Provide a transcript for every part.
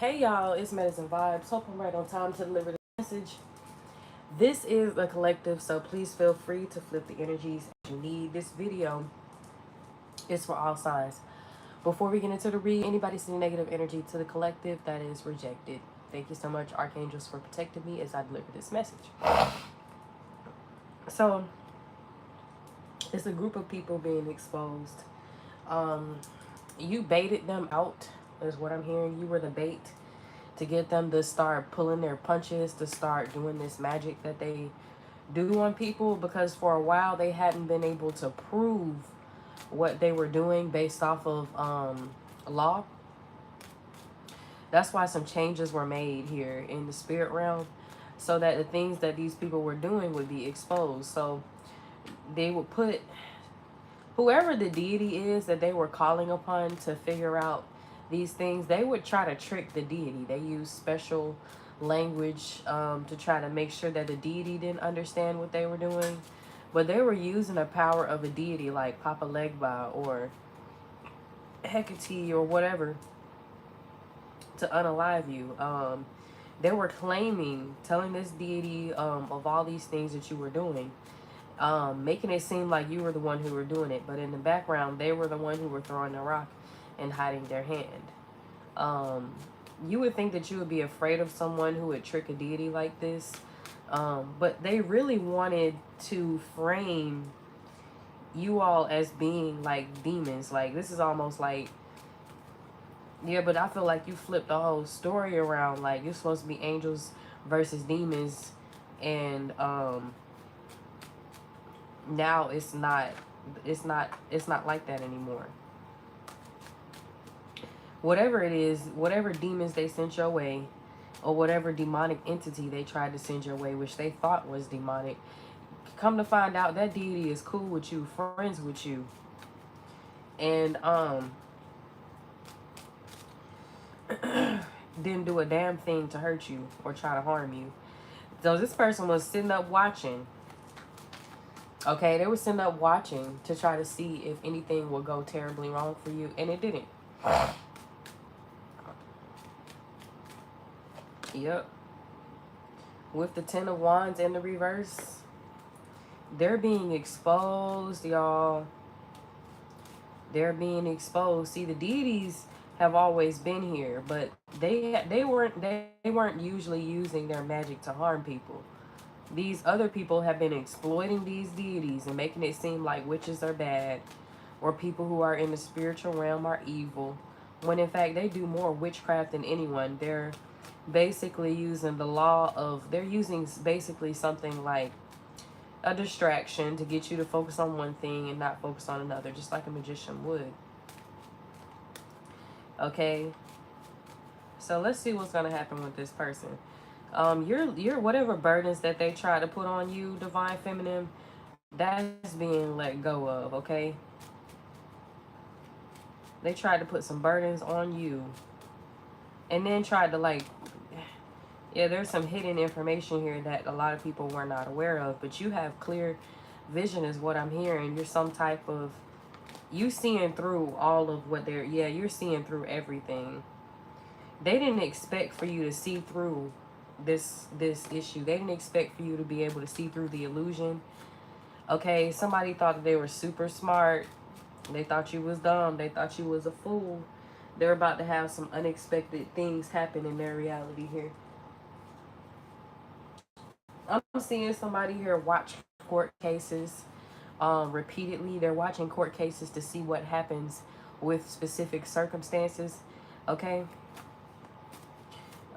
Hey y'all, it's Metazenvybz. Hope I'm right on time to deliver the message. This is a collective, so please feel free to flip the energies as you need. This video is for all signs. Before we get into the read, anybody sending negative energy to the collective, that is rejected. Thank you so much, archangels, for protecting me as I deliver this message. So, it's a group of people being exposed. Um, you baited them out, is what I'm hearing. You were the bait to get them to start pulling their punches, to start doing this magic that they do on people, because for a while they hadn't been able to prove what they were doing based off of law. That's why some changes were made here in the spirit realm, so that the things that these people were doing would be exposed. So they would put whoever the deity is that they were calling upon to figure out these things, they would try to trick the deity. They use special language to try to make sure that the deity didn't understand what they were doing. But they were using the power of a deity like Papa Legba or Hecate or whatever to unalive you. They were claiming, telling this deity of all these things that you were doing, making it seem like you were the one who were doing it, but in the background, they were the one who were throwing the rock and hiding their hand. Um, you would think that you would be afraid of someone who would trick a deity like this, but they really wanted to frame you all as being like demons. Like, this is almost like, yeah, but I feel like you flipped the whole story around. Like, you're supposed to be angels versus demons, and now it's not like that anymore. Whatever it is, whatever demons they sent your way, or whatever demonic entity they tried to send your way, which they thought was demonic, come to find out that deity is cool with you, friends with you, and didn't do a damn thing to hurt you or try to harm you. So this person was sitting up watching. Okay, they were sitting up watching to try to see if anything would go terribly wrong for you, and it didn't. Yep. With the Ten of Wands in the reverse, they're being exposed, y'all. They're being exposed. See, the deities have always been here, but they weren't usually using their magic to harm people. These other people have been exploiting these deities and making it seem like witches are bad, or people who are in the spiritual realm are evil, when in fact they do more witchcraft than anyone. They're basically using the law of, they're using basically something like a distraction to get you to focus on one thing and not focus on another, just like a magician would. Okay, so let's see what's gonna happen with this person. Your whatever burdens that they try to put on you, divine feminine, that's being let go of. Okay, they tried to put some burdens on you, and then tried to like, yeah, there's some hidden information here that a lot of people were not aware of, but you have clear vision is what I'm hearing. You're some type of, you seeing through all of what they're, yeah, you're seeing through everything. They didn't expect for you to see through this issue. They didn't expect for you to be able to see through the illusion. Okay, somebody thought that they were super smart. They thought you was dumb. They thought you was a fool. They're about to have some unexpected things happen in their reality here. I'm seeing somebody here watch court cases repeatedly. They're watching court cases to see what happens with specific circumstances. Okay.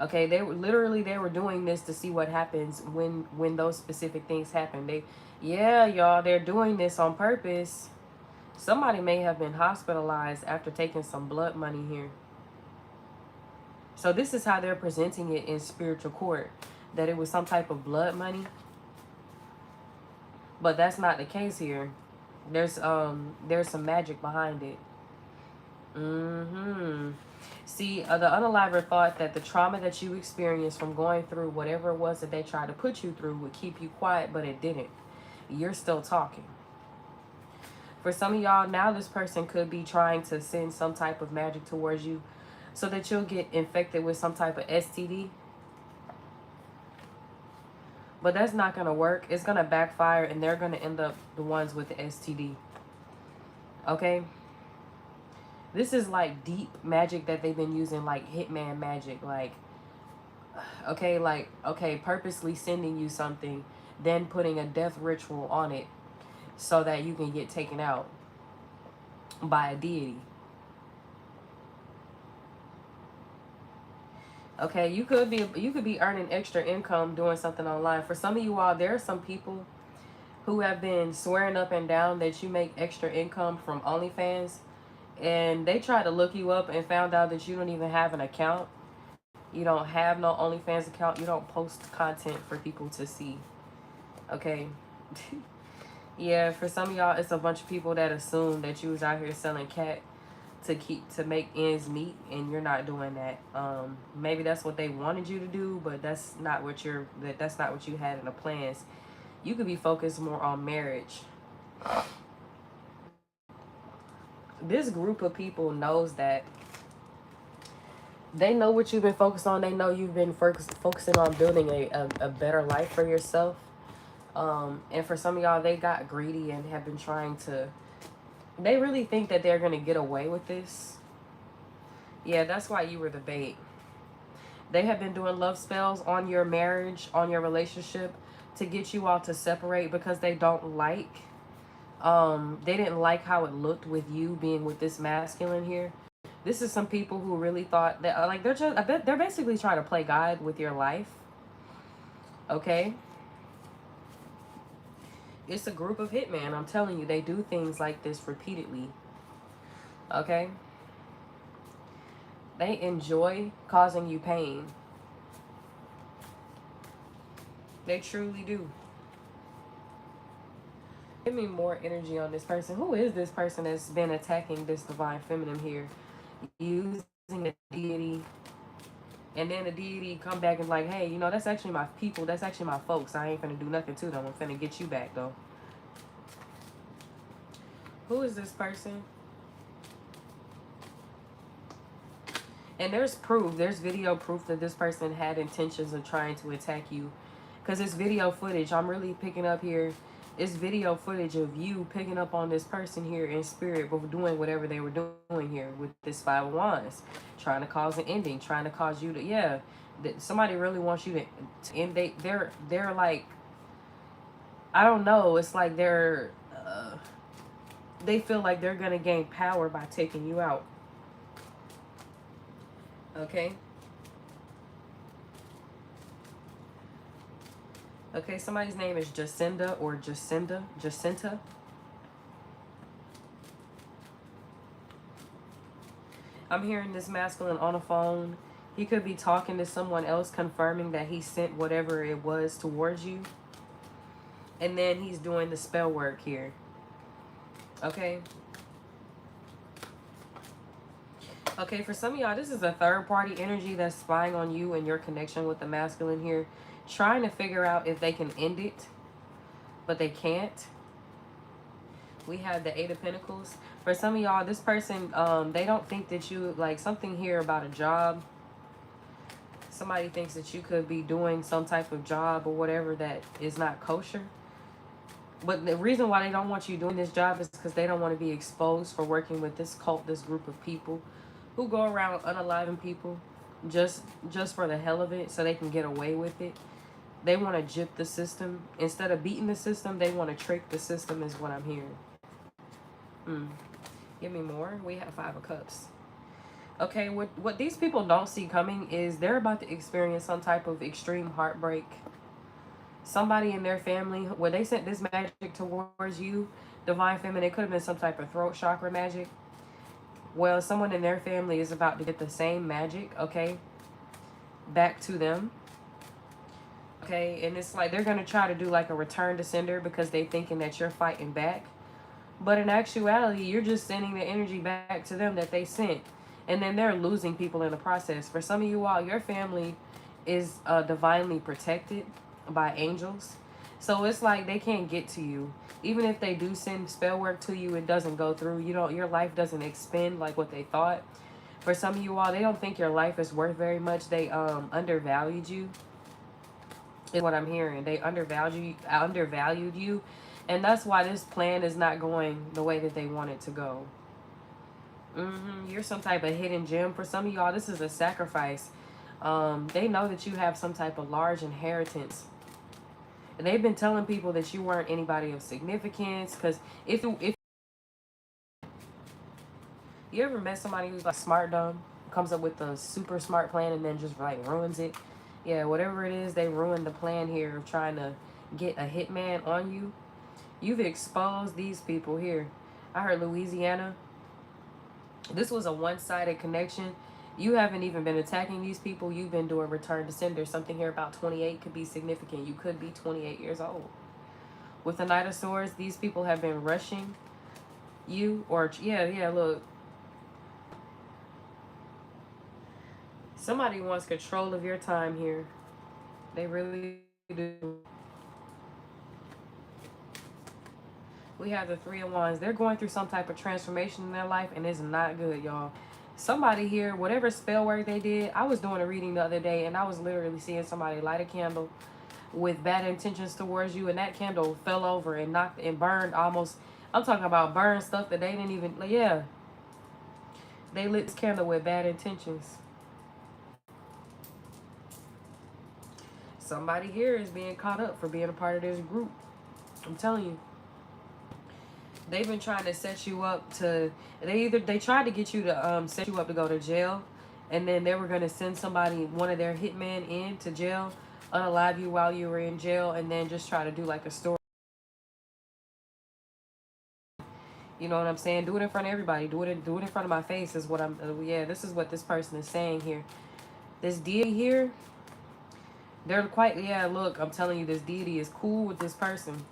Okay, they were doing this to see what happens when those specific things happen. Yeah, y'all, they're doing this on purpose. Somebody may have been hospitalized after taking some blood money here. So this is how they're presenting it in spiritual court, that it was some type of blood money. But that's not the case here. There's some magic behind it. See, the unaliver thought that the trauma that you experienced from going through whatever it was that they tried to put you through would keep you quiet, but it didn't. You're still talking. For some of y'all, now this person could be trying to send some type of magic towards you. so that you'll get infected with some type of STD. But that's not going to work. It's going to backfire, and they're going to end up the ones with the STD. Okay? This is like deep magic that they've been using, like hitman magic. Like, okay, purposely sending you something, then putting a death ritual on it so that you can get taken out by a deity. Okay, you could be earning extra income doing something online. For some of you all, there are some people who have been swearing up and down that you make extra income from OnlyFans, and they tried to look you up and found out that you don't even have an account. You don't have no OnlyFans account. You don't post content for people to see. Okay. Yeah, for some of y'all, it's a bunch of people that assume that you was out here selling cat to make ends meet, and you're not doing that. Maybe that's what they wanted you to do, but that's not what you had in the plans. You could be focused more on marriage. This group of people knows that. They know what you've been focused on. They know you've been focusing on building a better life for yourself. And for some of y'all, they got greedy and have been trying to. They really think that they're going to get away with this. Yeah, that's why you were the bait. They have been doing love spells on your marriage, on your relationship, to get you all to separate because they don't like. They didn't like how it looked with you being with this masculine here. This is some people who really thought that, like, they're basically trying to play God with your life. Okay? It's a group of hitmen. I'm telling you, they do things like this repeatedly. Okay? They enjoy causing you pain. They truly do. Give me more energy on this person. Who is this person that's been attacking this divine feminine here? Using the deity. And then the deity come back and like, hey, that's actually my people. That's actually my folks. I ain't finna do nothing to them. I'm finna get you back, though. Who is this person? And there's proof. There's video proof that this person had intentions of trying to attack you. Because it's video footage. I'm really picking up here. It's video footage of you picking up on this person here in spirit, but doing whatever they were doing here with this Five of Wands. Trying to cause an ending. Trying to cause you to, yeah. Somebody really wants you to end. They're like, I don't know. It's like they feel like they're going to gain power by taking you out. Okay? Okay, somebody's name is Jacinda or Jacinta. I'm hearing this masculine on the phone. He could be talking to someone else, confirming that he sent whatever it was towards you. And then he's doing the spell work here. Okay? Okay, for some of y'all, this is a third-party energy that's spying on you and your connection with the masculine here. Trying to figure out if they can end it, but they can't. We have the Eight of Pentacles. For some of y'all, this person, they don't think that you, like, something here about a job. Somebody thinks that you could be doing some type of job or whatever that is not kosher. But the reason why they don't want you doing this job is because they don't want to be exposed for working with this cult, this group of people who go around unaliving people just for the hell of it so they can get away with it. They want to gyp the system. Instead of beating the system, they want to trick the system is what I'm hearing. Give me more. We have Five of Cups. Okay, what these people don't see coming is they're about to experience some type of extreme heartbreak. Somebody in their family, where they sent this magic towards you, divine feminine, it could have been some type of throat chakra magic. Well, someone in their family is about to get the same magic, okay, back to them. Okay, and it's like they're going to try to do like a return to sender because they're thinking that you're fighting back. But in actuality, you're just sending the energy back to them that they sent. And then they're losing people in the process. For some of you all, your family is divinely protected by angels. So it's like they can't get to you. Even if they do send spell work to you, it doesn't go through. Your life doesn't expend like what they thought. For some of you all, they don't think your life is worth very much. They undervalued you, is what I'm hearing. They undervalued you, and that's why this plan is not going the way that they want it to go. You're some type of hidden gem. For some of y'all, this is a sacrifice. They know that you have some type of large inheritance. And they've been telling people that you weren't anybody of significance. Because if you ever met somebody who's like smart dumb, comes up with a super smart plan and then just like ruins it. Yeah, whatever it is, they ruined the plan here of trying to get a hitman on you. You've exposed these people here. I heard Louisiana. This was a one-sided connection. You haven't even been attacking these people. You've been doing return to sender. Something here about 28 could be significant. You could be 28 years old. With the Knight of Swords, these people have been rushing you. Or, yeah, look. Somebody wants control of your time here. They really do. We have the Three of Wands. They're going through some type of transformation in their life, and it's not good, y'all. Somebody here, whatever spell work they did, I was doing a reading the other day, and I was literally seeing somebody light a candle with bad intentions towards you, and that candle fell over and knocked and burned almost. I'm talking about burned stuff that they didn't even, yeah. They lit this candle with bad intentions. Somebody here is being caught up for being a part of this group. I'm telling you. They've been trying to set you up to, they tried to get you to set you up to go to jail, and then they were going to send somebody, one of their hitmen, in to jail, unalive you while you were in jail, and then just try to do like a story. You know what I'm saying? Do it in front of everybody. Do it in front of my face is what I'm, yeah, this is what this person is saying here. This deity here, they're quite, yeah, look, I'm telling you, this deity is cool with this person.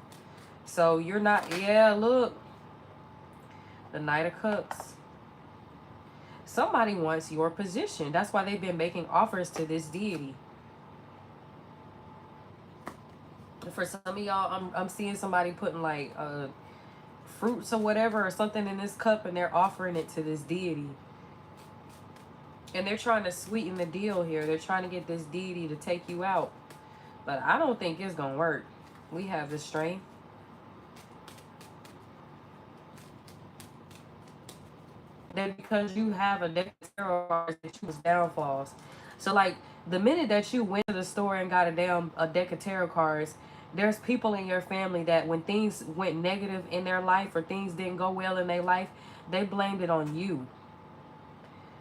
So you're not, yeah, look. The Knight of Cups. Somebody wants your position. That's why they've been making offers to this deity. For some of y'all, I'm seeing somebody putting like fruits or whatever or something in this cup, and they're offering it to this deity. And they're trying to sweeten the deal here. They're trying to get this deity to take you out. But I don't think it's going to work. We have the strength. That because you have a deck of tarot cards that choose downfalls. So like the minute that you went to the store and got a deck of tarot cards, there's people in your family that when things went negative in their life or things didn't go well in their life, they blamed it on you.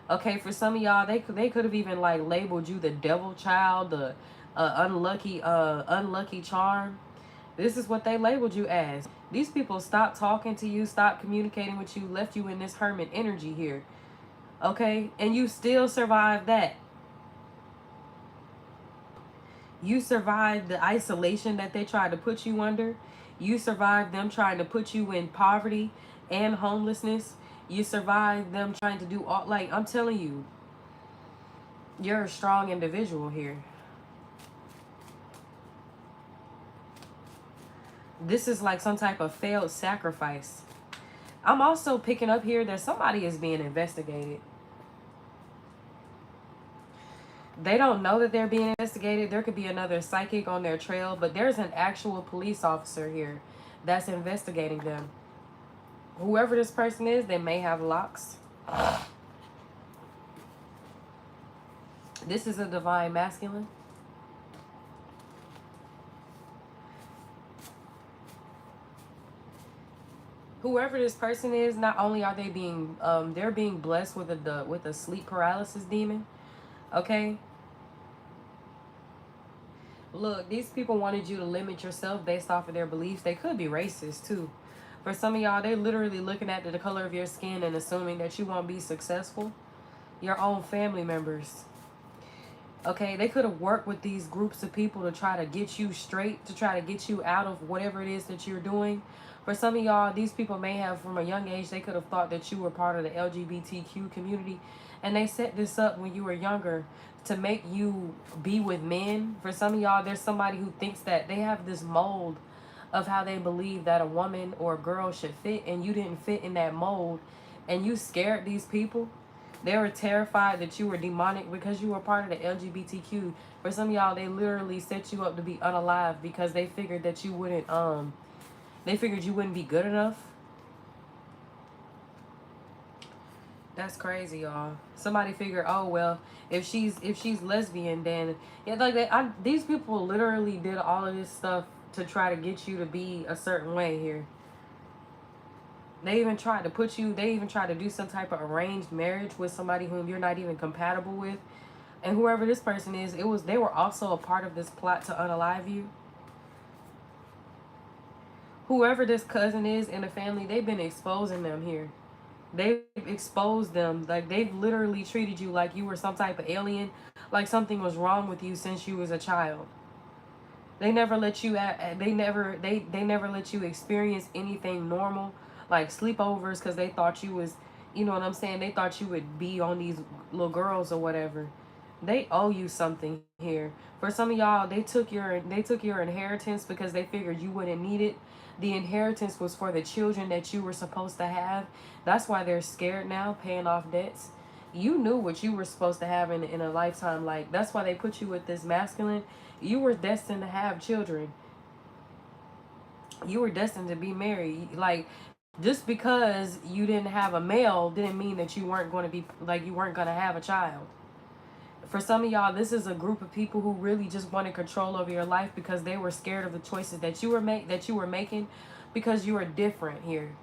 Okay, for some of y'all, they could have even like labeled you the devil child, the unlucky charm. This is what they labeled you as. These people stopped talking to you, stopped communicating with you, left you in this hermit energy here. Okay? And you still survived that. You survived the isolation that they tried to put you under. You survived them trying to put you in poverty and homelessness. You survived them trying to do all, like, I'm telling you, you're a strong individual here. This is like some type of failed sacrifice. I'm also picking up here that somebody is being investigated. They don't know that they're being investigated. There could be another psychic on their trail, but there's an actual police officer here that's investigating them. Whoever this person is, they may have locks. This is a divine masculine. Whoever this person is, not only are they being, they're being blessed with a sleep paralysis demon. Okay. Look, these people wanted you to limit yourself based off of their beliefs. They could be racist too. For some of y'all, they're literally looking at the color of your skin and assuming that you won't be successful. Your own family members. Okay, they could have worked with these groups of people to try to get you straight, to try to get you out of whatever it is that you're doing. For some of y'all, these people may have, from a young age, they could have thought that you were part of the LGBTQ community. And they set this up when you were younger to make you be with men. For some of y'all, there's somebody who thinks that they have this mold of how they believe that a woman or a girl should fit, and you didn't fit in that mold, and you scared these people. They were terrified that you were demonic because you were part of the LGBTQ. For some of y'all, they literally set you up to be unalive because they figured that you wouldn't they figured you wouldn't be good enough. That's crazy, y'all. Somebody figured, oh well, if she's lesbian, then yeah, like these people literally did all of this stuff to try to get you to be a certain way here. They even tried to put you. They even tried to do some type of arranged marriage with somebody whom you're not even compatible with, and whoever this person is, they were also a part of this plot to unalive you. Whoever this cousin is in the family, they've been exposing them here. They've exposed them. Like, they've literally treated you like you were some type of alien, like something was wrong with you since you was a child. They never let you they never let you experience anything normal, like sleepovers, because they thought you was, you know what I'm saying, they thought you would be on these little girls or whatever. They owe you something here. For some of y'all, they took your inheritance because they figured you wouldn't need it. The inheritance was for the children that you were supposed to have. That's why they're scared now, paying off debts. You knew what you were supposed to have in a lifetime. Like, that's why they put you with this masculine. You were destined to have children. You were destined to be married. Like, just because you didn't have a male didn't mean that you weren't going to be, like, you weren't going to have a child. For some of y'all, this is a group of people who really just wanted control over your life because they were scared of the choices that you were making, because you are different here.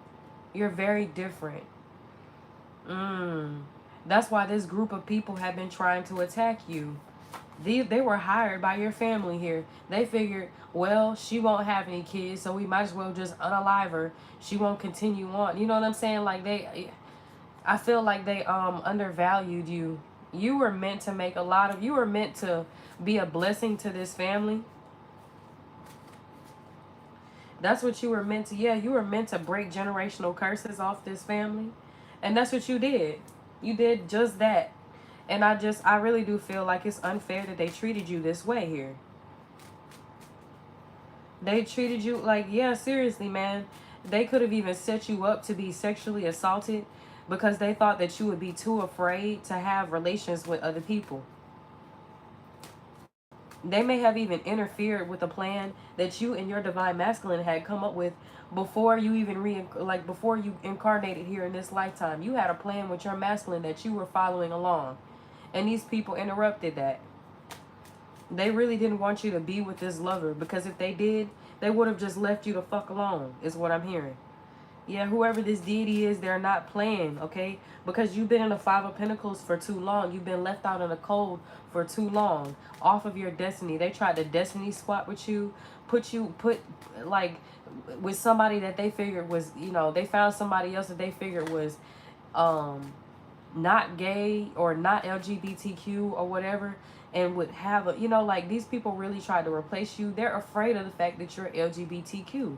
You're very different. That's why this group of people have been trying to attack you. They were hired by your family here. They figured, well, she won't have any kids, so we might as well just unalive her. She won't continue on. You know what I'm saying? Like, I feel like they undervalued you. You were meant to make you were meant to be a blessing to this family. That's what you were meant to. Yeah, you were meant to break generational curses off this family. And that's what you did. You did just that. And I really do feel like it's unfair that they treated you this way here. They treated you like, yeah, seriously, man. They could have even set you up to be sexually assaulted because they thought that you would be too afraid to have relations with other people. They may have even interfered with a plan that you and your divine masculine had come up with before you even before you incarnated here in this lifetime. You had a plan with your masculine that you were following along, and these people interrupted that. They really didn't want you to be with this lover, because if they did, they would have just left you to fuck alone, is what I'm hearing. Yeah, whoever this deity is, they're not playing, okay? Because you've been in the Five of Pentacles for too long. You've been left out in the cold for too long, off of your destiny. They tried to destiny swap with you, put like with somebody that they figured was, they found somebody else that they figured was not gay or not LGBTQ or whatever, and would have a, like, these people really tried to replace you. They're afraid of the fact that you're LGBTQ.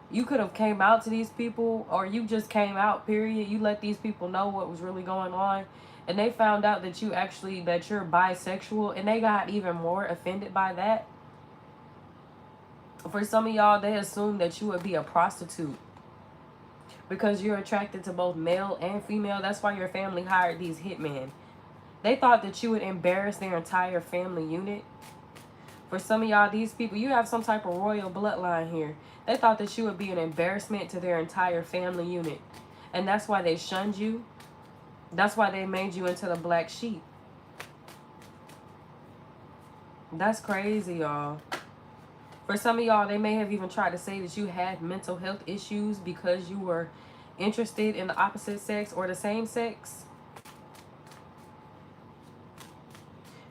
You could have came out to these people, or you just came out, period. You let these people know what was really going on, and they found out that you're bisexual, and they got even more offended by that. For some of y'all, they assumed that you would be a prostitute because you're attracted to both male and female. That's why your family hired these hitmen. They thought that you would embarrass their entire family unit. For some of y'all, these people, you have some type of royal bloodline here. They thought that you would be an embarrassment to their entire family unit. And that's why they shunned you. That's why they made you into the black sheep. That's crazy, y'all. For some of y'all, they may have even tried to say that you had mental health issues because you were interested in the opposite sex or the same sex.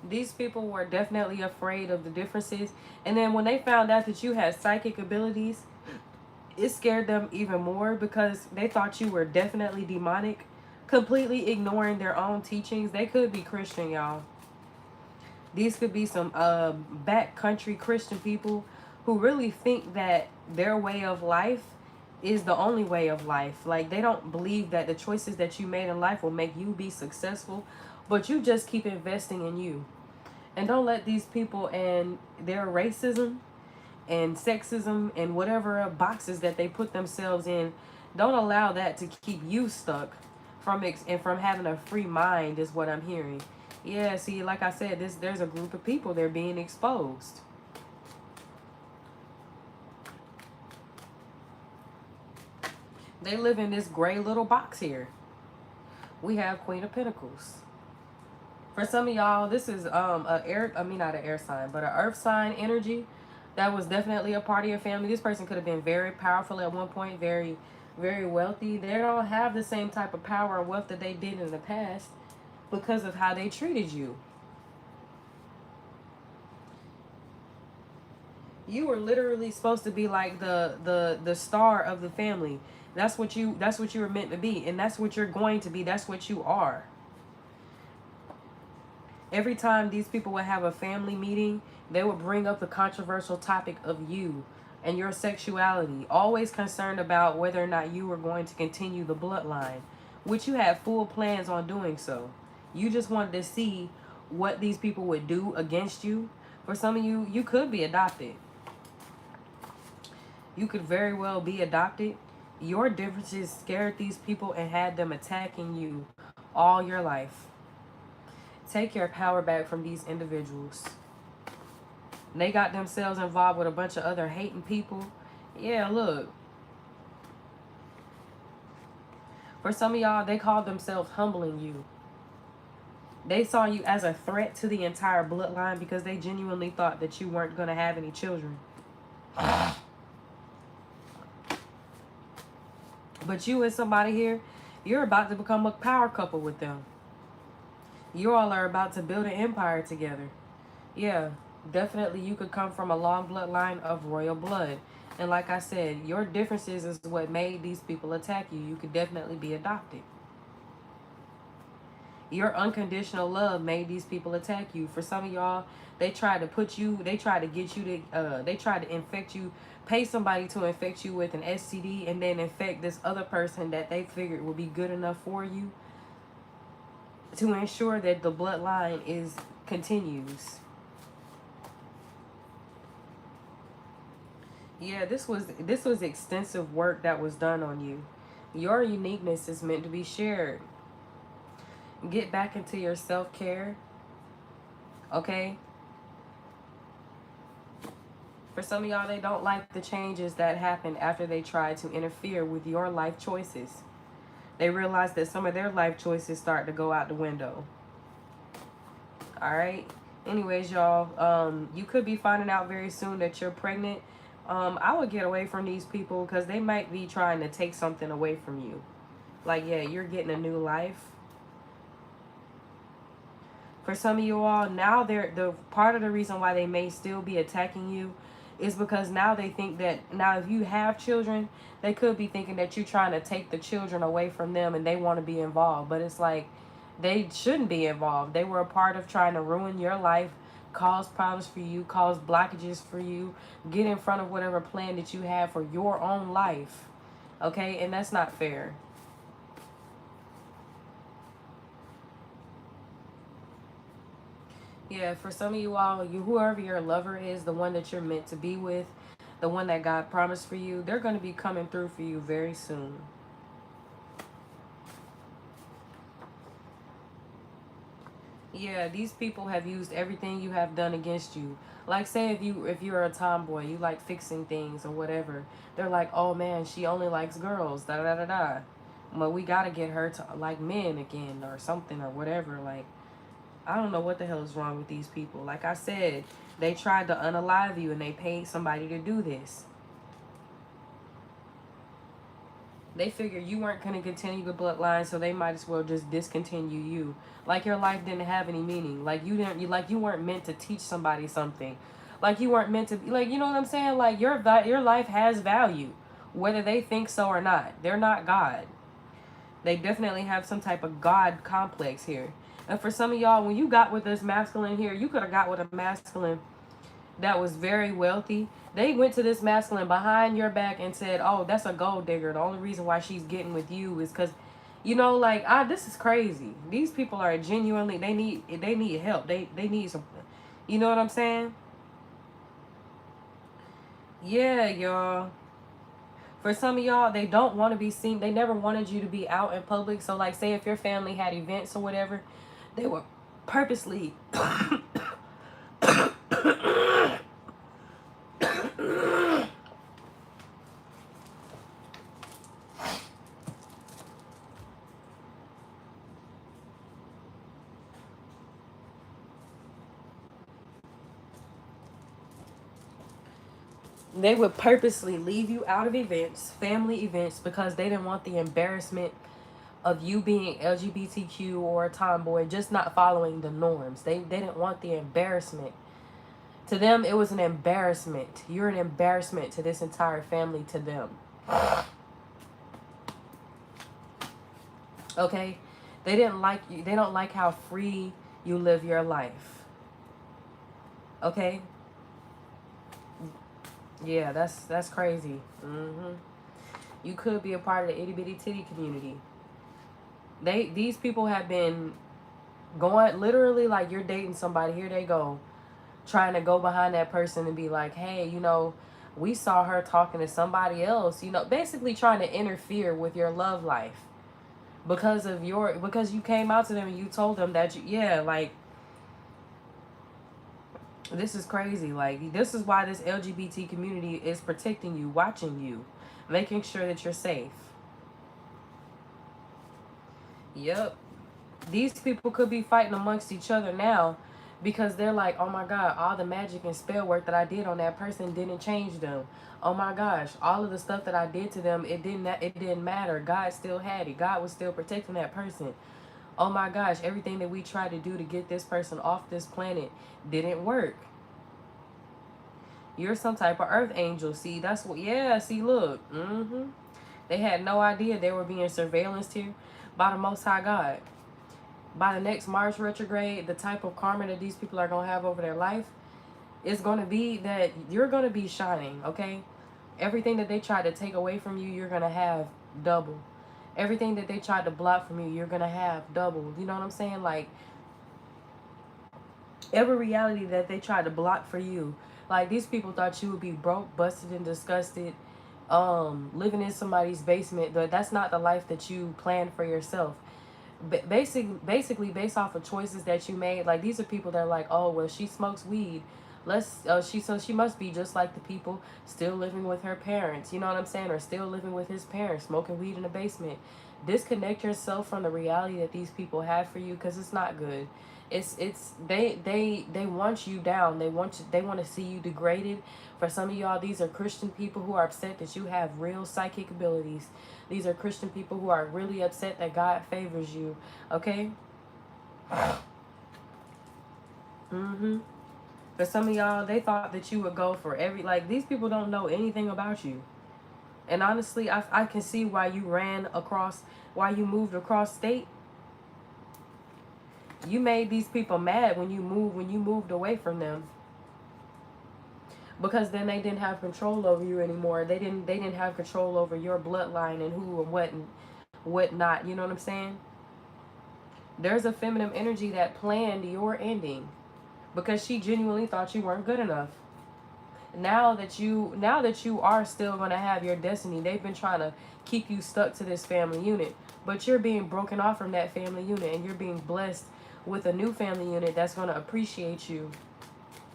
These people were definitely afraid of the differences. And then when they found out that you had psychic abilities, it scared them even more because they thought you were definitely demonic, completely ignoring their own teachings. They could be Christian, y'all. These could be some backcountry Christian people who really think that their way of life is the only way of life. Like, they don't believe that the choices that you made in life will make you be successful, but you just keep investing in you. And don't let these people and their racism and sexism and whatever boxes that they put themselves in, don't allow that to keep you stuck. from having a free mind is what I'm hearing. Yeah, see, like I said, there's a group of people, they're being exposed. They live in this gray little box here. We have Queen of Pentacles. For some of y'all, this is not an air sign, but an earth sign energy that was definitely a part of your family. This person could have been very powerful at one point, very, very wealthy. They don't have the same type of power or wealth that they did in the past because of how they treated you. You were literally supposed to be like the star of the family. That's what you were meant to be, and that's what you're going to be. That's what you are. Every time these people would have a family meeting, they would bring up the controversial topic of you and your sexuality, always concerned about whether or not you were going to continue the bloodline, which you had full plans on doing so. You just wanted to see what these people would do against you. For some of you, you could be adopted. You could very well be adopted. Your differences scared these people and had them attacking you all your life. Take your power back from these individuals. They got themselves involved with a bunch of other hating people. Yeah, look. For some of y'all, they called themselves humbling you. They saw you as a threat to the entire bloodline because they genuinely thought that you weren't going to have any children. But you and somebody here, you're about to become a power couple with them. You all are about to build an empire together. Yeah, definitely you could come from a long bloodline of royal blood. And like I said, your differences is what made these people attack you. You could definitely be adopted. Your unconditional love made these people attack you. For some of y'all, they tried to get you to, they tried to infect you, pay somebody to infect you with an STD and then infect this other person that they figured would be good enough for you to ensure that the bloodline continues. Yeah, this was extensive work that was done on you. Your uniqueness is meant to be shared. Get back into your self-care. Okay? For some of y'all, they don't like the changes that happened after they tried to interfere with your life choices. They realize that some of their life choices start to go out the window. Alright? Anyways, y'all, you could be finding out very soon that you're pregnant. I would get away from these people because they might be trying to take something away from you. Like, yeah, you're getting a new life. For some of you all, now the part of the reason why they may still be attacking you is because now they think that, now if you have children, they could be thinking that you're trying to take the children away from them and they want to be involved. But it's like, they shouldn't be involved. They were a part of trying to ruin your life, cause problems for you, cause blockages for you, get in front of whatever plan that you have for your own life. Okay? And that's not fair. Yeah, for some of you all, whoever your lover is, the one that you're meant to be with, the one that God promised for you, they're going to be coming through for you very soon. Yeah, these people have used everything you have done against you. Like, say if you're a tomboy, you like fixing things or whatever. They're like, oh man, she only likes girls, da da da da. But we got to get her to like men again or something or whatever. Like, I don't know what the hell is wrong with these people. Like I said, they tried to unalive you and they paid somebody to do this. They figured you weren't going to continue the bloodline, so they might as well just discontinue you. Like your life didn't have any meaning. Like you weren't meant to teach somebody something. Like you weren't meant to be, like, you know what I'm saying? Like your life has value, whether they think so or not. They're not God. They definitely have some type of God complex here. And for some of y'all, when you got with this masculine here, you could have got with a masculine that was very wealthy. They went to this masculine behind your back and said, oh, that's a gold digger. The only reason why she's getting with you is because, you know, like, this is crazy. These people are genuinely, they need help. They need some, you know what I'm saying? Yeah, y'all. For some of y'all, they don't want to be seen. They never wanted you to be out in public. So like, say if your family had events or whatever, they were purposely they would purposely leave you out of events, family events, because they didn't want the embarrassment of you being LGBTQ or a tomboy, just not following the norms. They didn't want the embarrassment. To them, it was an embarrassment. You're an embarrassment to this entire family, to them. Okay? They didn't like you. They don't like how free you live your life. Okay? Yeah, that's crazy. You could be a part of the itty bitty titty community. These people have been going literally like you're dating somebody. Here they go, trying to go behind that person and be like, hey, you know, we saw her talking to somebody else. You know, basically trying to interfere with your love life because you came out to them and you told them that like, this is crazy. Like, this is why this LGBT community is protecting you, watching you, making sure that you're safe. Yep. These people could be fighting amongst each other now because they're like, oh my God, all the magic and spell work that I did on that person didn't change them. Oh my gosh, all of the stuff that I did to them, it didn't matter. God still had it. God was still protecting that person. Oh my gosh, everything that we tried to do to get this person off this planet didn't work. You're some type of earth angel. See, that's what, yeah, see, look. They had no idea they were being surveillanced here by the Most High God. By the next Mars retrograde, the type of karma that these people are going to have over their life is going to be that you're going to be shining, okay? Everything that they tried to take away from you, you're going to have double. Everything that they tried to block from you, you're going to have double. You know what I'm saying? Like, every reality that they tried to block for you, like, these people thought you would be broke, busted, and disgusted, living in somebody's basement, but that's not the life that you planned for yourself. Basically based off of choices that you made. Like, these are people that are like, oh well, she smokes weed, she must be just like the people still living with her parents, you know what I'm saying, or still living with his parents, smoking weed in the basement. Disconnect yourself from the reality that these people have for you, because it's not good. They want you down. They want to see you degraded. For some of y'all, these are Christian people who are upset that you have real psychic abilities. These are Christian people who are really upset that God favors you. Okay? For some of y'all, they thought that you would go for like, these people don't know anything about you. And honestly, I can see why you moved across state. You made these people mad when you moved away from them. Because then they didn't have control over you anymore. They didn't have control over your bloodline and who and what not. You know what I'm saying? There's a feminine energy that planned your ending because she genuinely thought you weren't good enough. Now that you are still going to have your destiny, they've been trying to keep you stuck to this family unit, but you're being broken off from that family unit and you're being blessed with a new family unit that's going to appreciate you,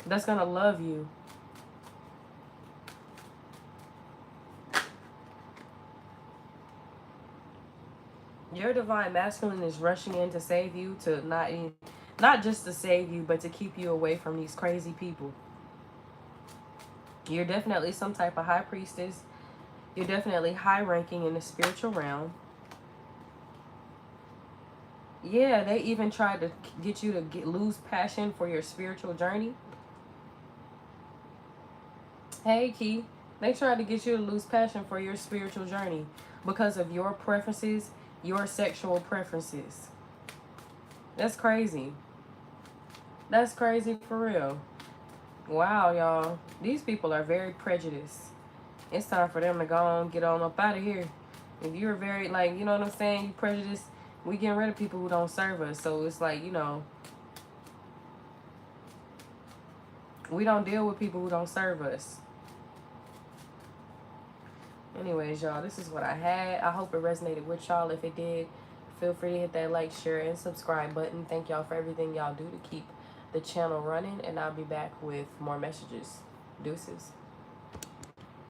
that's going to love you. Your divine masculine is rushing in to save you, to not just to save you, but to keep you away from these crazy people. You're definitely some type of high priestess. You're definitely high ranking in the spiritual realm. Yeah, they even tried to get you to lose passion for your spiritual journey. Hey, Key. They tried to get you to lose passion for your spiritual journey because of your preferences, your sexual preferences. That's crazy. That's crazy for real. Wow, y'all. These people are very prejudiced. It's time for them to go on, get on up out of here. If you're very, like, you know what I'm saying, you prejudiced, we getting rid of people who don't serve us. So it's like, you know, we don't deal with people who don't serve us. Anyways, y'all, this is what I had. I hope it resonated with y'all. If it did, feel free to hit that like, share, and subscribe button. Thank y'all for everything y'all do to keep the channel running, and I'll be back with more messages. Deuces.